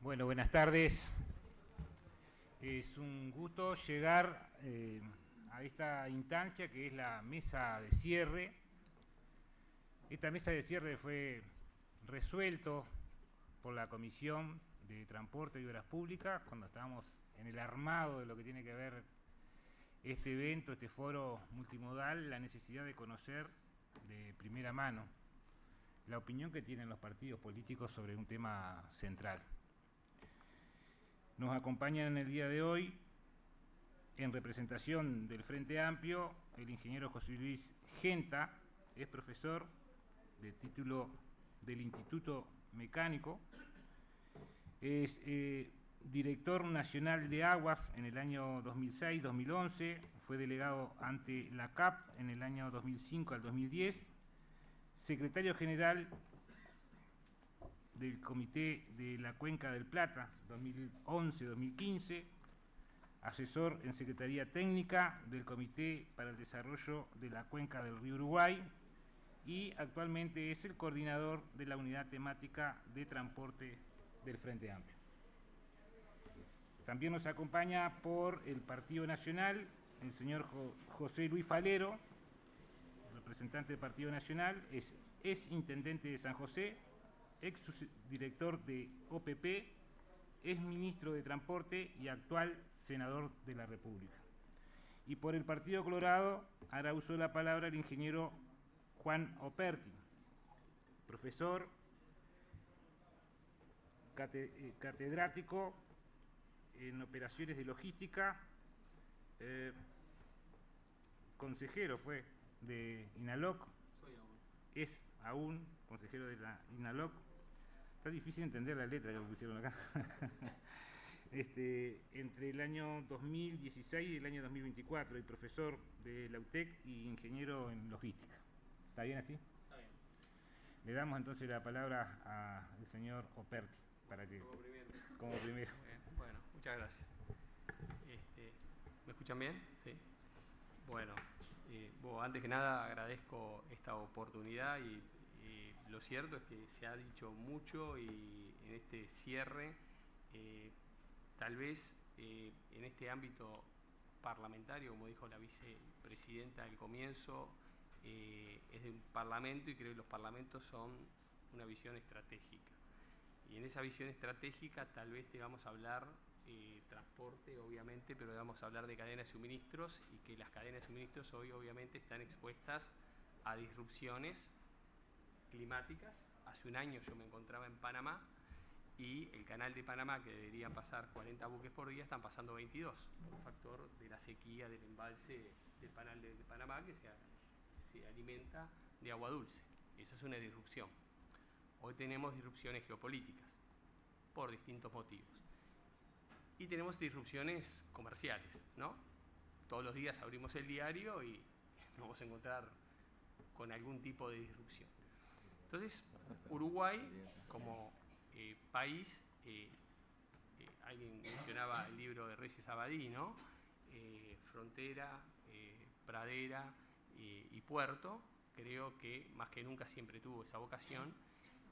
Bueno, buenas tardes. Es un gusto llegar a esta instancia que es la mesa de cierre. Esta mesa de cierre fue resuelto por la Comisión de Transporte y Obras Públicas cuando estábamos en el armado de lo que tiene que ver este evento, este foro multimodal, la necesidad de conocer de primera mano la opinión que tienen los partidos políticos sobre un tema central. Nos acompañan en el día de hoy, en representación del Frente Amplio, el ingeniero José Luis Genta, es profesor de título del Instituto Mecánico, es director nacional de Aguas en el año 2006-2011, fue delegado ante la CAP en el año 2005 al 2010, secretario general del Comité de la Cuenca del Plata 2011-2015, asesor en Secretaría Técnica del Comité para el Desarrollo de la Cuenca del Río Uruguay y actualmente es el coordinador de la Unidad Temática de Transporte del Frente Amplio. También nos acompaña por el Partido Nacional el señor José Luis Falero, representante del Partido Nacional, es intendente de San José, ex director de OPP, es ministro de Transporte y actual senador de la República. Y por el Partido Colorado hará uso de la palabra el ingeniero Juan Operti, profesor, catedrático en operaciones de logística, consejero fue de INALOC, es aún consejero de la INALOC. Está difícil entender la letra que me pusieron acá. Entre el año 2016 y el año 2024, y profesor de la UTEC y ingeniero en logística. ¿Está bien así? Está bien. Le damos entonces la palabra al señor Operti para que. Como primero. Bueno, muchas gracias. ¿Me escuchan bien? Sí. Bueno, antes que nada agradezco esta oportunidad y lo cierto es que se ha dicho mucho y en este cierre, tal vez en este ámbito parlamentario, como dijo la vicepresidenta al comienzo, es de un parlamento y creo que los parlamentos son una visión estratégica. Y en esa visión estratégica tal vez te vamos a hablar transporte, obviamente, pero vamos a hablar de cadenas de suministros y que las cadenas de suministros hoy obviamente están expuestas a disrupciones climáticas. Hace un año yo me encontraba en Panamá y el canal de Panamá, que debería pasar 40 buques por día, están pasando 22, por un factor de la sequía del embalse del canal de Panamá que se alimenta de agua dulce. Eso es una disrupción. Hoy tenemos disrupciones geopolíticas por distintos motivos. Y tenemos disrupciones comerciales, ¿no? Todos los días abrimos el diario y nos vamos a encontrar con algún tipo de disrupción. Entonces, Uruguay, como país, alguien mencionaba el libro de Reyes Abadí, ¿no? Frontera, pradera y puerto, creo que más que nunca siempre tuvo esa vocación.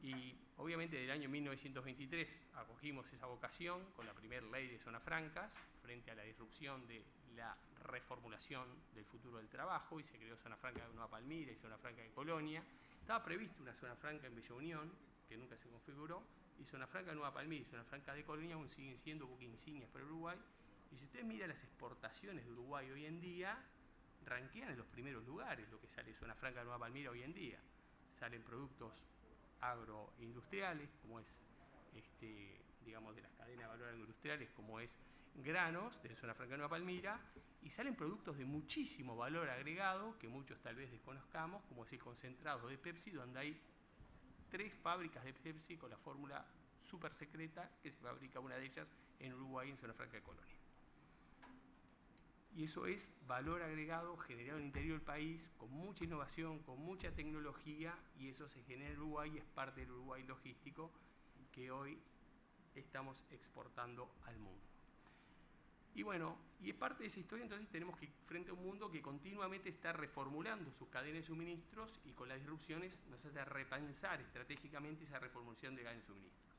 Y obviamente del año 1923 acogimos esa vocación con la primera ley de zonas francas frente a la disrupción de la reformulación del futuro del trabajo y se creó zona franca de Nueva Palmira y zona franca de Colonia. Estaba prevista una zona franca en Bella Unión, que nunca se configuró, y zona franca de Nueva Palmira y zona franca de Colonia aún siguen siendo buques insignias para Uruguay. Y si usted mira las exportaciones de Uruguay hoy en día, ranquean en los primeros lugares lo que sale de zona franca de Nueva Palmira hoy en día. Salen productos agroindustriales, como es, digamos, de las cadenas de valor agroindustriales, como es granos de zona franca de Nueva Palmira, y salen productos de muchísimo valor agregado, que muchos tal vez desconozcamos, como es el concentrado de Pepsi, donde hay 3 fábricas de Pepsi con la fórmula súper secreta, que se fabrica una de ellas en Uruguay, en zona franca de Colonia. Y eso es valor agregado generado en el interior del país, con mucha innovación, con mucha tecnología, y eso se genera en Uruguay y es parte del Uruguay logístico que hoy estamos exportando al mundo. Y bueno, y es parte de esa historia, entonces tenemos que frente a un mundo que continuamente está reformulando sus cadenas de suministros y con las disrupciones nos hace repensar estratégicamente esa reformulación de cadenas de suministros.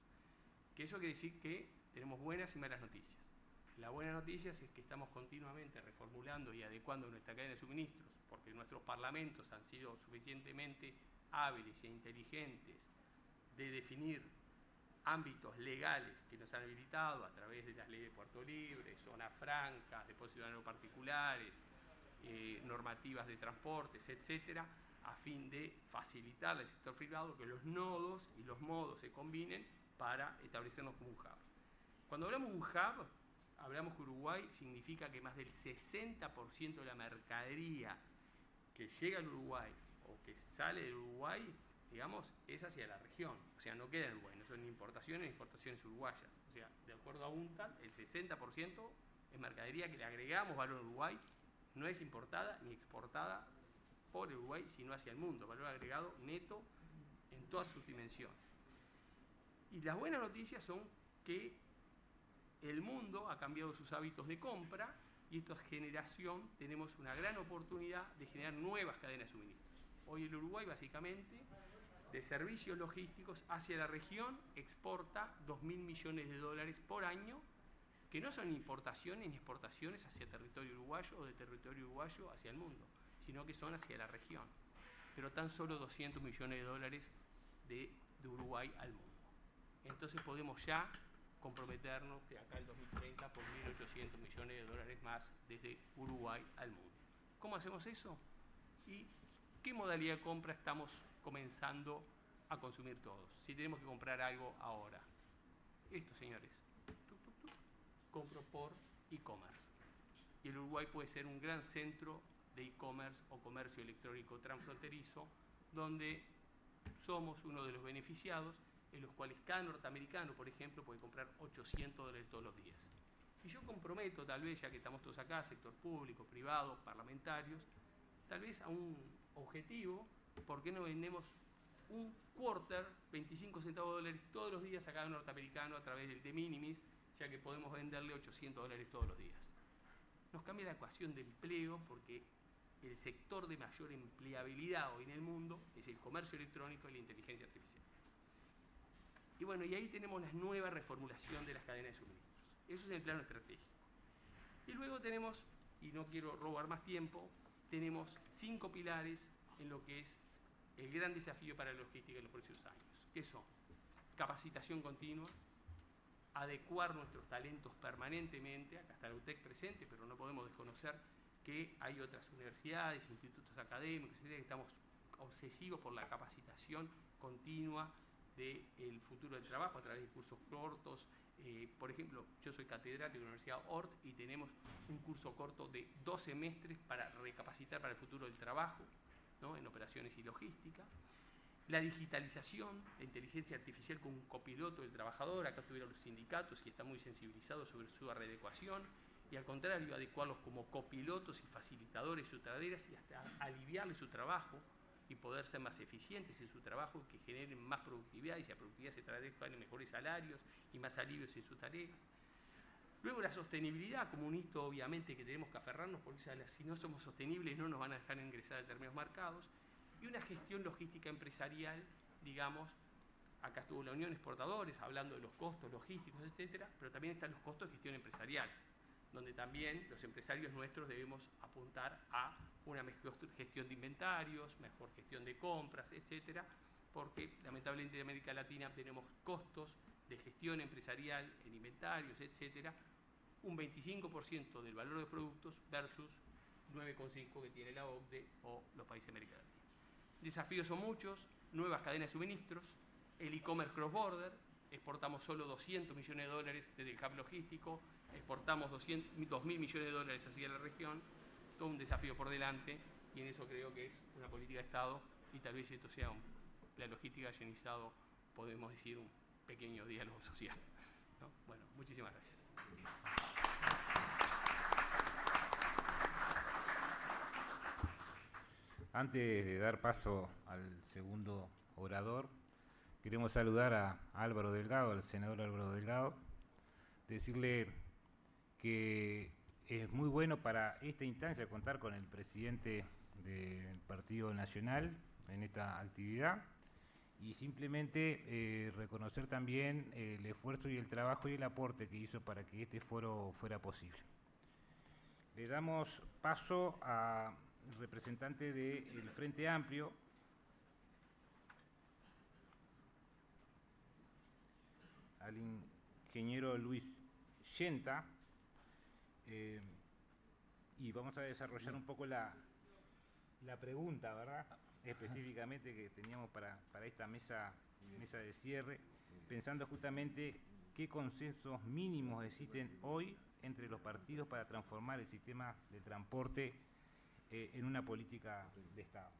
Que eso quiere decir que tenemos buenas y malas noticias. La buena noticia es que estamos continuamente reformulando y adecuando nuestra cadena de suministros, porque nuestros parlamentos han sido suficientemente hábiles e inteligentes de definir ámbitos legales que nos han habilitado a través de las leyes de Puerto Libre, zonas francas, depósitos de particulares, normativas de transportes, etcétera, a fin de facilitar al sector privado que los nodos y los modos se combinen para establecernos como un hub. Cuando hablamos de un hub, hablamos que Uruguay significa que más del 60% de la mercadería que llega al Uruguay o que sale del Uruguay, digamos, es hacia la región. O sea, no queda en Uruguay, no son ni importaciones ni exportaciones uruguayas. O sea, de acuerdo a UNTAD, el 60% es mercadería que le agregamos valor a Uruguay, no es importada ni exportada por Uruguay, sino hacia el mundo. Valor agregado neto en todas sus dimensiones. Y las buenas noticias son que el mundo ha cambiado sus hábitos de compra y esta generación tenemos una gran oportunidad de generar nuevas cadenas de suministros. Hoy el Uruguay básicamente de servicios logísticos hacia la región exporta 2.000 millones de dólares por año, que no son importaciones ni exportaciones hacia territorio uruguayo o de territorio uruguayo hacia el mundo, sino que son hacia la región. Pero tan solo 200 millones de dólares de Uruguay al mundo. Entonces podemos ya comprometernos de acá al 2030 por 1.800 millones de dólares más desde Uruguay al mundo. ¿Cómo hacemos eso? ¿Y qué modalidad de compra estamos comenzando a consumir todos? Si tenemos que comprar algo ahora. Esto, señores. Compro por e-commerce. Y el Uruguay puede ser un gran centro de e-commerce o comercio electrónico transfronterizo, donde somos uno de los beneficiados, en los cuales cada norteamericano, por ejemplo, puede comprar $800 todos los días. Y yo comprometo, tal vez, ya que estamos todos acá, sector público, privado, parlamentarios, tal vez a un objetivo, ¿por qué no vendemos un quarter, 25 centavos de dólares todos los días a cada norteamericano a través del de minimis, ya que podemos venderle $800 todos los días? Nos cambia la ecuación de empleo porque el sector de mayor empleabilidad hoy en el mundo es el comercio electrónico y la inteligencia artificial. Y bueno, y ahí tenemos la nueva reformulación de las cadenas de suministros. Eso es el plano estratégico. Y luego tenemos, y no quiero robar más tiempo, tenemos 5 pilares en lo que es el gran desafío para la logística en los próximos años, que son capacitación continua, adecuar nuestros talentos permanentemente, acá está la UTEC presente, pero no podemos desconocer que hay otras universidades, institutos académicos, etc., que estamos obsesivos por la capacitación continua del futuro del trabajo a través de cursos cortos. Por ejemplo, yo soy catedrático de la Universidad Ort y tenemos un curso corto de 2 semestres para recapacitar para el futuro del trabajo, ¿no?, en operaciones y logística. La digitalización, la inteligencia artificial con un copiloto del trabajador. Acá tuvieron los sindicatos y están muy sensibilizados sobre su readecuación. Y al contrario, adecuarlos como copilotos y facilitadores de sus tareas y hasta aliviarles su trabajo y poder ser más eficientes en su trabajo, que generen más productividad, y si la productividad se traduce en mejores salarios y más alivios en sus tareas. Luego la sostenibilidad como un hito, obviamente, que tenemos que aferrarnos, porque si no somos sostenibles no nos van a dejar ingresar a determinados mercados. Y una gestión logística empresarial, digamos, acá estuvo la Unión Exportadores hablando de los costos logísticos, etcétera, pero también están los costos de gestión empresarial, donde también los empresarios nuestros debemos apuntar a una mejor gestión de inventarios, mejor gestión de compras, etcétera, porque lamentablemente en América Latina tenemos costos de gestión empresarial en inventarios, etcétera, un 25% del valor de los productos versus 9,5% que tiene la OCDE o los países de América Latina. Desafíos son muchos, nuevas cadenas de suministros, el e-commerce cross-border, exportamos solo 200 millones de dólares desde el hub logístico, exportamos 2.000 millones de dólares hacia la región, todo un desafío por delante, y en eso creo que es una política de Estado, y tal vez esto sea la logística llenizado, podemos decir, un pequeño diálogo social, ¿no? Bueno, muchísimas gracias. Antes de dar paso al segundo orador, queremos saludar a Álvaro Delgado, al senador Álvaro Delgado, decirle que es muy bueno para esta instancia contar con el presidente del Partido Nacional en esta actividad, y simplemente reconocer también el esfuerzo y el trabajo y el aporte que hizo para que este foro fuera posible. Le damos paso al representante del Frente Amplio, al ingeniero Luis Yenta, y vamos a desarrollar un poco la pregunta, ¿verdad? Específicamente que teníamos para esta mesa de cierre, pensando justamente qué consensos mínimos existen hoy entre los partidos para transformar el sistema de transporte en una política de Estado.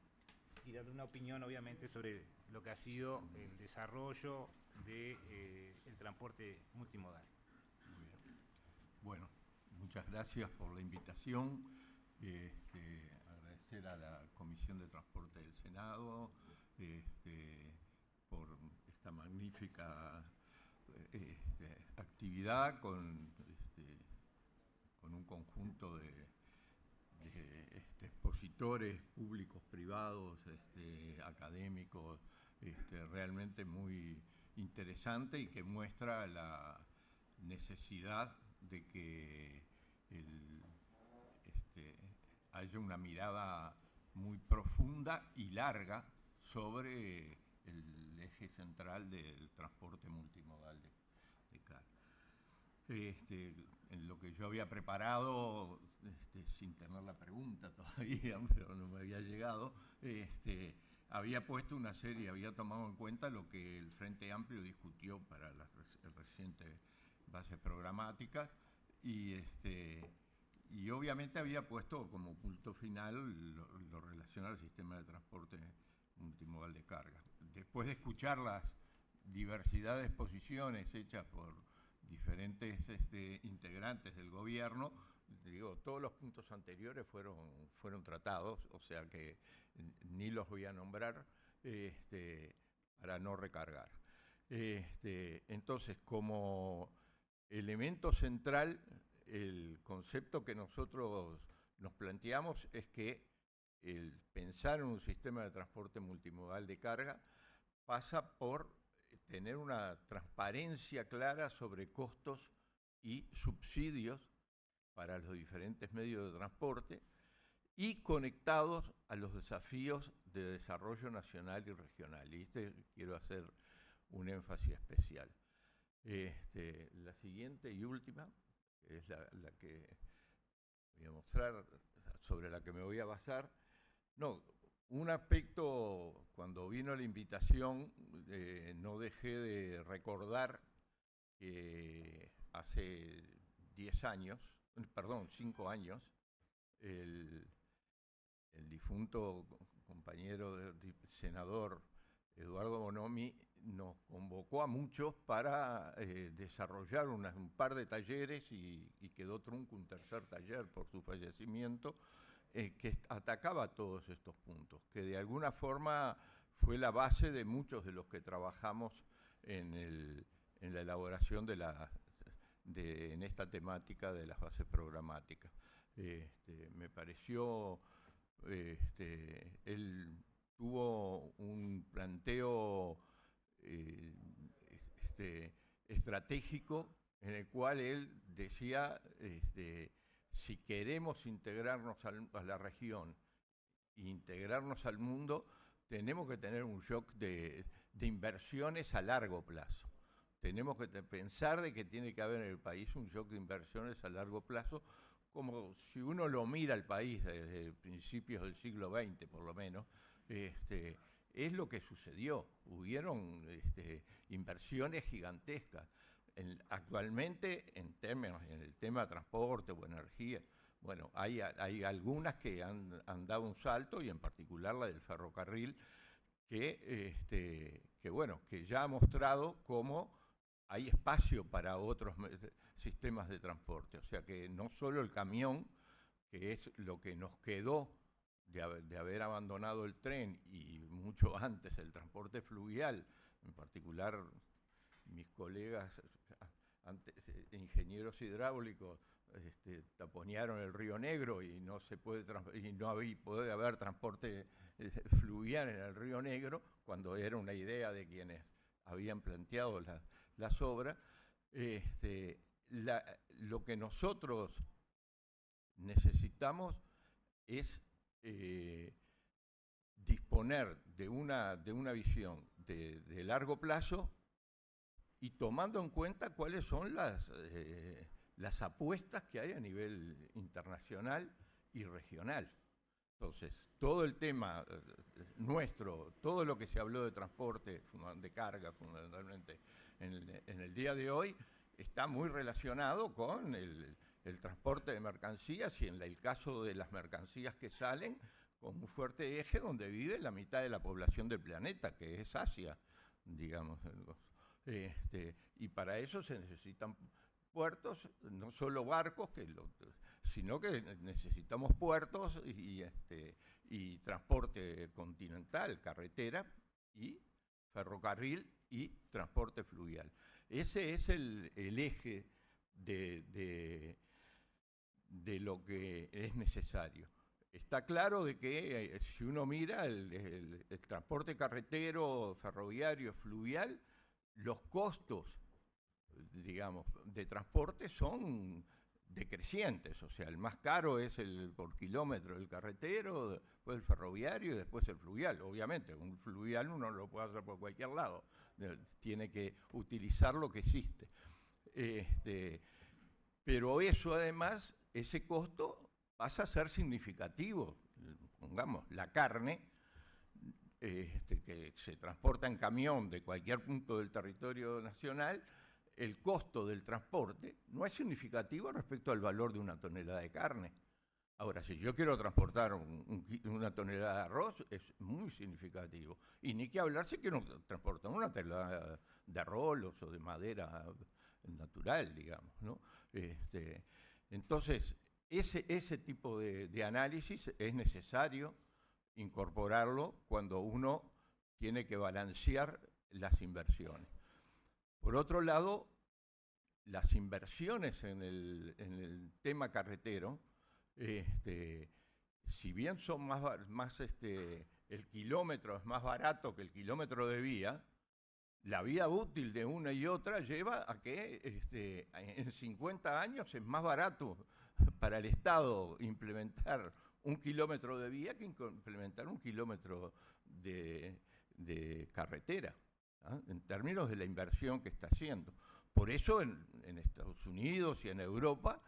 Y dando una opinión, obviamente, sobre lo que ha sido el desarrollo del transporte multimodal. Muy bien. Bueno, muchas gracias por la invitación. Agradecer a la Comisión de Transporte del Senado por esta magnífica actividad con un conjunto de expositores públicos, privados, académicos, realmente muy interesante y que muestra la necesidad de que haya una mirada muy profunda y larga sobre el eje central del transporte multimodal de carga. En lo que yo había preparado, sin tener la pregunta todavía, pero no me había llegado, había puesto una serie, había tomado en cuenta lo que el Frente Amplio discutió para las recientes bases programáticas y obviamente había puesto como punto final lo relacionado al sistema de transporte multimodal de carga. Después de escuchar las diversidad de exposiciones hechas por diferentes integrantes del gobierno, digo, todos los puntos anteriores fueron tratados, o sea que ni los voy a nombrar para no recargar. Entonces, como elemento central, el concepto que nosotros nos planteamos es que el pensar en un sistema de transporte multimodal de carga pasa por tener una transparencia clara sobre costos y subsidios para los diferentes medios de transporte y conectados a los desafíos de desarrollo nacional y regional. Y quiero hacer un énfasis especial. La siguiente y última, que es la que voy a mostrar, sobre la que me voy a basar. No, un aspecto, cuando vino la invitación, no dejé de recordar que hace 5 años, el difunto compañero senador Eduardo Bonomi nos convocó a muchos para desarrollar un par de talleres y quedó trunco un tercer taller por su fallecimiento, que atacaba todos estos puntos, que de alguna forma fue la base de muchos de los que trabajamos en la elaboración en esta temática de las bases programáticas. Me pareció, él tuvo un planteo estratégico en el cual él decía, si queremos integrarnos a la región e integrarnos al mundo, tenemos que tener un shock de inversiones a largo plazo. Tenemos que pensar de que tiene que haber en el país un shock de inversiones a largo plazo, como si uno lo mira al país desde principios del siglo XX, por lo menos, es lo que sucedió. Hubieron inversiones gigantescas. Actualmente, en el tema de transporte o energía, bueno, hay algunas que han dado un salto, y en particular la del ferrocarril, que ya ha mostrado cómo hay espacio para otros sistemas de transporte. O sea que no solo el camión, que es lo que nos quedó de haber abandonado el tren, y mucho antes el transporte fluvial, en particular mis colegas ingenieros hidráulicos taponearon el Río Negro y no se puede puede haber transporte fluvial en el Río Negro, cuando era una idea de quienes habían planteado las obras. Lo que nosotros necesitamos es disponer de una visión de largo plazo y tomando en cuenta cuáles son las apuestas que hay a nivel internacional y regional. Entonces, todo el tema nuestro, todo lo que se habló de transporte, de carga fundamentalmente, en el día de hoy, está muy relacionado con el transporte de mercancías y en el caso de las mercancías que salen, con un fuerte eje donde vive la mitad de la población del planeta, que es Asia, digamos. Y para eso se necesitan puertos, no solo barcos, sino que necesitamos puertos y transporte continental, carretera y ferrocarril y transporte fluvial. Ese es el eje de lo que es necesario. Está claro de que si uno mira el transporte carretero, ferroviario, fluvial, los costos, digamos, de transporte son decrecientes, o sea, el más caro es el por kilómetro el carretero, después el ferroviario y después el fluvial. Obviamente, un fluvial uno no lo puede hacer por cualquier lado, tiene que utilizar lo que existe. Pero eso además, ese costo pasa a ser significativo. Pongamos, la carne, que se transporta en camión de cualquier punto del territorio nacional, el costo del transporte no es significativo respecto al valor de una tonelada de carne. Ahora, si yo quiero transportar una tonelada de arroz, es muy significativo. Y ni que hablar si quiero transportar una tonelada de rolos o de madera natural, digamos, ¿no? Entonces, ese tipo de análisis es necesario incorporarlo cuando uno tiene que balancear las inversiones. Por otro lado, las inversiones en el tema carretero, si bien son el kilómetro es más barato que el kilómetro de vía, la vida útil de una y otra lleva a que en 50 años es más barato para el Estado implementar un kilómetro de vía que implementar un kilómetro de carretera, ¿ah? En términos de la inversión que está haciendo. Por eso en Estados Unidos y en Europa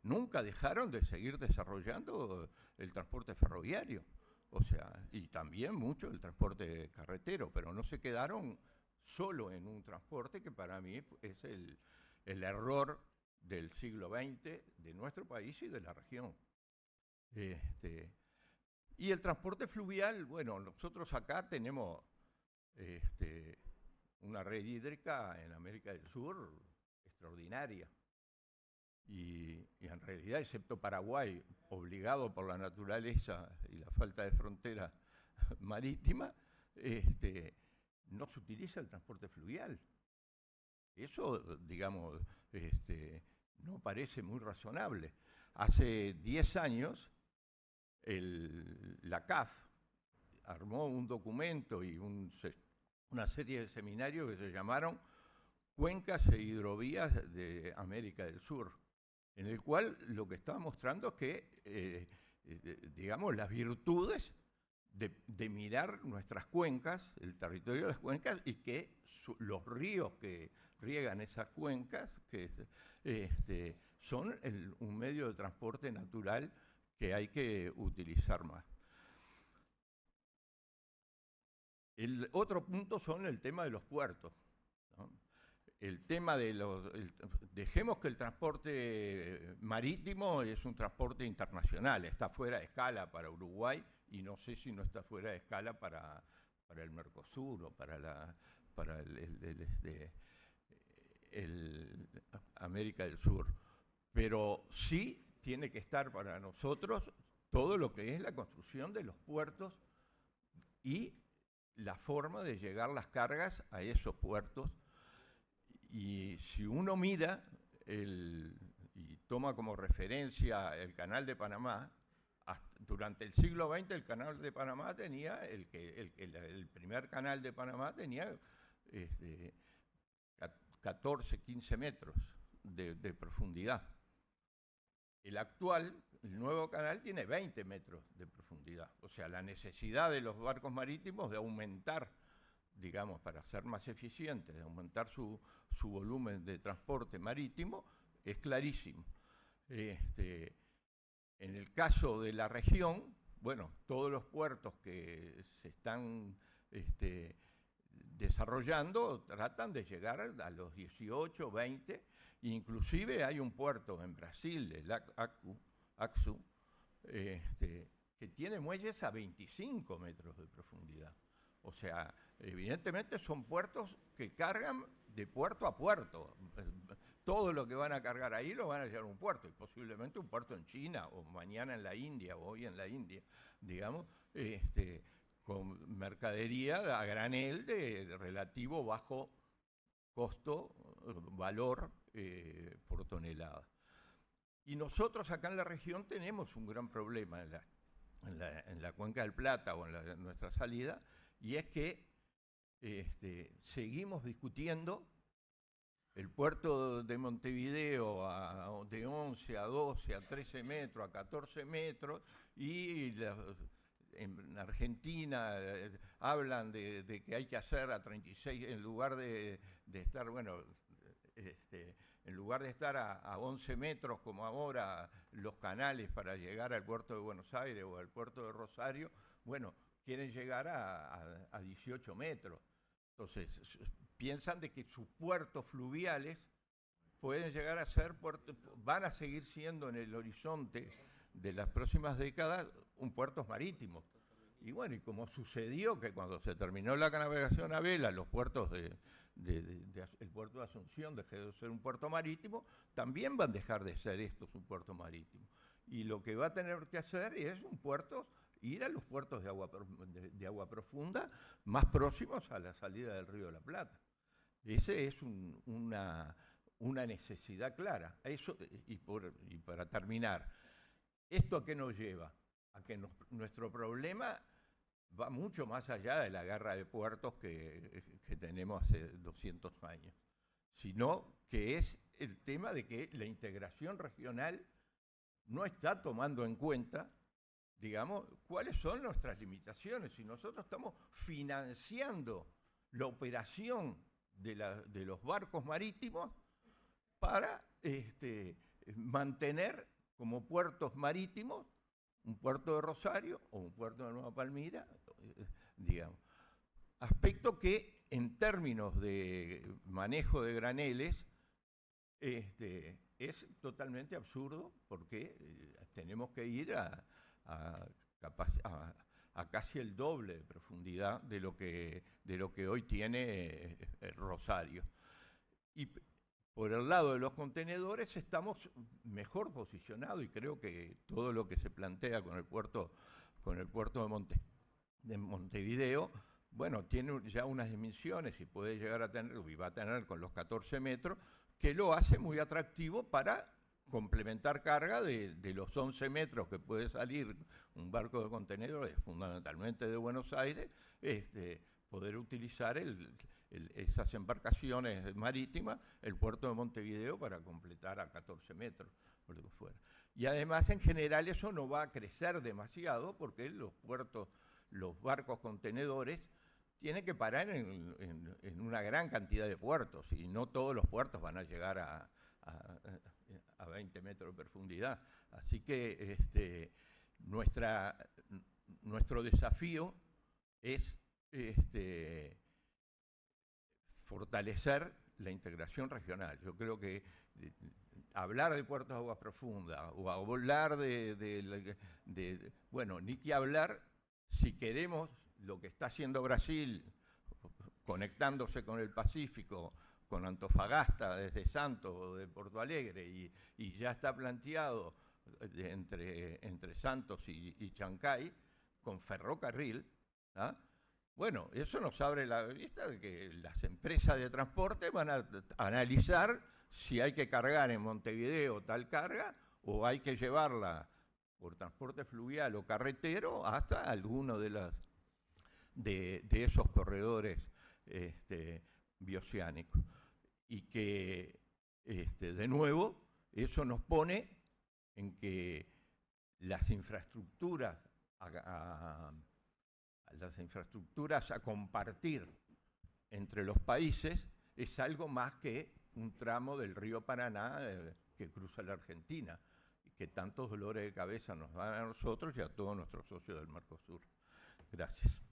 nunca dejaron de seguir desarrollando el transporte ferroviario. O sea, y también mucho el transporte carretero, pero no se quedaron solo en un transporte que para mí es el error del siglo XX de nuestro país y de la región. Y el transporte fluvial, bueno, nosotros acá tenemos una red hídrica en América del Sur extraordinaria. Y en realidad, excepto Paraguay, obligado por la naturaleza y la falta de frontera marítima, no se utiliza el transporte fluvial. Eso, digamos, no parece muy razonable. Hace 10 años, la CAF armó un documento y una serie de seminarios que se llamaron Cuencas e Hidrovías de América del Sur, en el cual lo que estaba mostrando es que, digamos, las virtudes de mirar nuestras cuencas, el territorio de las cuencas, y que los ríos que riegan esas cuencas, que son un medio de transporte natural que hay que utilizar más. El otro punto son el tema de los puertos, ¿no? El tema dejemos que el transporte marítimo es un transporte internacional, está fuera de escala para Uruguay y no sé si no está fuera de escala para el Mercosur o para América del Sur. Pero sí tiene que estar para nosotros todo lo que es la construcción de los puertos y la forma de llegar las cargas a esos puertos. Y si uno mira, y toma como referencia el Canal de Panamá, durante el siglo XX el Canal de Panamá tenía, el primer canal de Panamá tenía 14, 15 metros de profundidad. El actual, el nuevo canal, tiene 20 metros de profundidad. O sea, la necesidad de los barcos marítimos de aumentar, digamos, para ser más eficientes, de aumentar su volumen de transporte marítimo, es clarísimo. En el caso de la región, bueno, todos los puertos que se están desarrollando tratan de llegar a los 18, 20, inclusive hay un puerto en Brasil, el Açu, que tiene muelles a 25 metros de profundidad. O sea, evidentemente son puertos que cargan de puerto a puerto. Todo lo que van a cargar ahí lo van a llevar a un puerto, y posiblemente un puerto en China, o mañana en la India, o hoy en la India, digamos, con mercadería a granel de relativo bajo costo, valor por tonelada. Y nosotros acá en la región tenemos un gran problema en la Cuenca del Plata o en nuestra salida, y es que seguimos discutiendo el puerto de Montevideo de 11 a 12, a 13 metros, a 14 metros, y en Argentina hablan de que hay que hacer a 36, en lugar de estar, bueno, en lugar de estar a 11 metros como ahora los canales para llegar al puerto de Buenos Aires o al puerto de Rosario, bueno, quieren llegar a 18 metros. Entonces, piensan de que sus puertos fluviales pueden llegar a ser puertos, van a seguir siendo en el horizonte de las próximas décadas un puertos marítimos. Y bueno, y como sucedió que cuando se terminó la navegación a vela, los puertos el puerto de Asunción dejó de ser un puerto marítimo, también van a dejar de ser estos un puerto marítimo. Y lo que va a tener que hacer es ir a los puertos de agua profunda más próximos a la salida del Río de la Plata. Esa es una necesidad clara. Eso, y para terminar, ¿esto a qué nos lleva? A que nuestro problema va mucho más allá de la guerra de puertos que tenemos hace 200 años, sino que es el tema de que la integración regional no está tomando en cuenta, digamos, cuáles son nuestras limitaciones. Si nosotros estamos financiando la operación de los barcos marítimos para mantener como puertos marítimos un puerto de Rosario o un puerto de Nueva Palmira, digamos. Aspecto que en términos de manejo de graneles es totalmente absurdo, porque tenemos que ir a casi el doble de profundidad de lo que hoy tiene Rosario. Y por el lado de los contenedores estamos mejor posicionados, y creo que todo lo que se plantea con el puerto de Montevideo, bueno, tiene ya unas dimensiones y puede llegar a tener, y va a tener con los 14 metros, que lo hace muy atractivo para complementar carga de los 11 metros que puede salir un barco de contenedores, fundamentalmente de Buenos Aires, poder utilizar esas embarcaciones marítimas, el puerto de Montevideo, para completar a 14 metros, o lo que fuera. Y además, en general, eso no va a crecer demasiado, porque los barcos contenedores tienen que parar en una gran cantidad de puertos, y no todos los puertos van a llegar a 20 metros de profundidad. Así que nuestro desafío es fortalecer la integración regional. Yo creo que hablar de puertos de agua profunda o hablar bueno, ni que hablar si queremos lo que está haciendo Brasil, conectándose con el Pacífico, con Antofagasta desde Santos o de Porto Alegre, y ya está planteado entre Santos y Chancay con ferrocarril, ¿ah? Bueno, eso nos abre la vista de que las empresas de transporte van a analizar si hay que cargar en Montevideo tal carga o hay que llevarla por transporte fluvial o carretero hasta alguno de esos corredores bioceánicos. Y que, de nuevo, eso nos pone en que las infraestructuras a compartir entre los países es algo más que un tramo del río Paraná que cruza la Argentina, y que tantos dolores de cabeza nos dan a nosotros y a todos nuestros socios del Mercosur. Gracias.